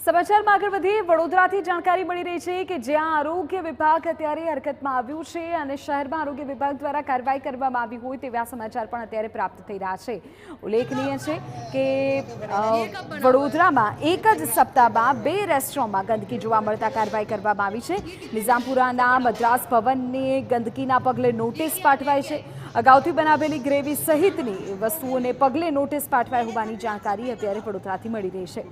સમાચારમાં આગળ વધીએ વડોદરાથી જાણકારી મળી રહી છે કે જ્યાં આરોગ્ય વિભાગ અત્યારે હરકતમાં આવ્યું છે અને શહેરમાં આરોગ્ય વિભાગ દ્વારા કાર્યવાહી કરવામાં આવી હોય તેવા સમાચાર પણ અત્યારે પ્રાપ્ત થઈ રહ્યા છે। ઉલ્લેખનીય છે કે વડોદરામાં એક જ સપ્તાહમાં 2 રેસ્ટોરન્ટમાં ગંદકી જોવા મળતા કાર્યવાહી કરવામાં આવી છે। નિઝામપુરાના મદ્રાસ ભવનને ગંદકીના પગલે નોટિસ પાઠવાઈ છે। અગાઉથી બનાવેલી ગ્રેવી સહિતની વસ્તુઓને પગલે નોટિસ પાઠવાઈ હોવાની જાણકારી અત્યારે વડોદરાથી મળી રહી છે।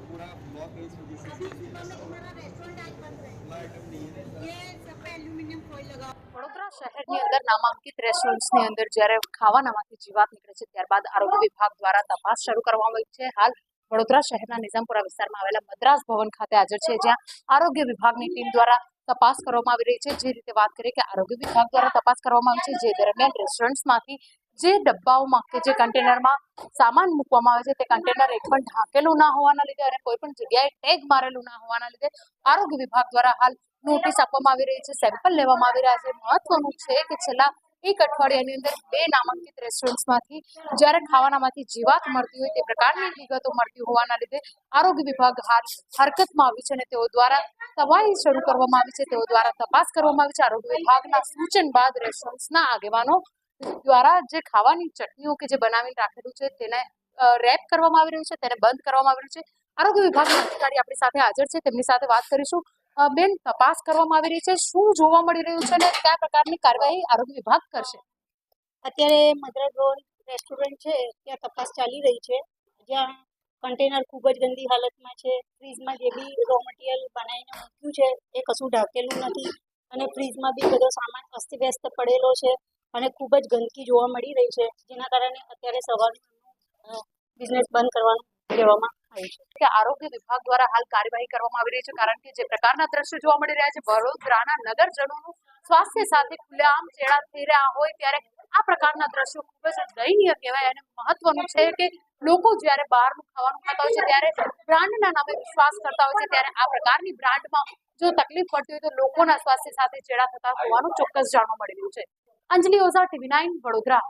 વડોદરા શહેરની અંદર નામાંકિત રેસ્ટોરન્ટ્સની અંદર જ્યારે ખાવાનામાંથી જીવાત નીકળે છે ત્યારબાદ આરોગ્ય વિભાગ દ્વારા તપાસ શરૂ કરવામાં આવી છે। હાલ વડોદરા શહેરના નિઝામપુરા વિસ્તારમાં આવેલા મદ્રાસ ભવન ખાતે હાજર છે, જ્યાં આરોગ્ય વિભાગની ટીમ દ્વારા તપાસ કરવામાં આવી રહી છે। જે રીતે વાત કરીએ કે આરોગ્ય વિભાગ દ્વારા તપાસ કરવામાં આવી છે, જે દરમિયાન રેસ્ટોરન્ટ્સમાંથી જે ડબ્બાઓમાં કે જે કન્ટેનરમાં સામાન મૂકવામાં આવે છે તે કન્ટેનર એક પણ ઢાંકેલું ના હોવાના લીધે અને કોઈ પણ જગ્યાએ ટેગ મારેલું ના હોવાના લીધે આરોગ્ય વિભાગ દ્વારા હાલ નોટિસ આપવામાં આવી રહી છે, સેમ્પલ લેવામાં આવી રહ્યા છે। મહત્વનું છે કે છેલ્લા એક અઠવાડિયાની અંદર 2 નામાંકિત રેસ્ટોરન્ટ્સમાંથી જ્યારે ખાવાનામાંથી જીવાત મળતી હોય તે પ્રકારની વિગતો મળતી હોવાના લીધે આરોગ્ય વિભાગ હાલ હરકતમાં આવી છે અને તેઓ દ્વારા તપાસ શરૂ કરવામાં આવી છે। તેઓ દ્વારા તપાસ કરવામાં આવી છે। આરોગ્ય વિભાગના સૂચન બાદ રેસ્ટોરન્ટ્સના આગેવાનો દ્વારા જે ખાવાની ચટણીઓ કે જે બનાવીને રાખેલું છે તેને રેપ કરવામાં આવી રહ્યું છે, તેને બંધ કરવામાં આવી રહ્યું છે। આરોગ્ય વિભાગના અધિકારી આપણી સાથે હાજર છે, તેમની સાથે વાત કરીશું। બેન, તપાસ કરવામાં આવી રહી છે, શું જોવા મળી રહ્યું છે અને કયા પ્રકારની કાર્યવાહી આરોગ્ય વિભાગ કરશે? અત્યારે મદ્રાસ ભવન રેસ્ટોરન્ટ છે ત્યાં તપાસ ચાલી રહી છે, જ્યાં કન્ટેનર ખૂબ જ ગંદી હાલતમાં છે। ફ્રીજમાં જે બી રો મટીરિયલ બનાવીને મૂક્યું છે એ કશું ઢાંકેલું નથી અને ફ્રીજમાં બી બધો સામાન અસ્તવ્યસ્ત પડેલો છે અને ખૂબ જ ગંદકી જોવા મળી રહી છે, જેના કારણે અત્યારે સવારનું બિઝનેસ બંધ કરવાનું કહેવામાં આવ્યું છે। કે આરોગ્ય વિભાગ દ્વારા હાલ કાર્યવાહી કરવામાં આવી રહી છે, કારણ કે જે પ્રકારના દ્રશ્યો જોવા મળી રહ્યા છે વડોદરાના નગરજનોનું સ્વાસ્થ્ય સાથે ખુલ્લેઆમ ચેડા થઈ રહ્યા હોય ત્યારે આ પ્રકારના દ્રશ્યો ખૂબ જ દયનીય કહેવાય। અને મહત્વનું છે કે લોકો જ્યારે બહારનું ખાવાનું ખાતા હોય છે ત્યારે બ્રાન્ડના નામે વિશ્વાસ કરતા હોય છે, ત્યારે આ પ્રકારની બ્રાન્ડમાં જો તકલીફ પડતી હોય તો લોકોના સ્વાસ્થ્ય સાથે ચેડા થતા હોવાનું ચોક્કસ જાણવા મળી રહ્યું છે। અંજલિ ઓઝા, TV9 વડોદરા।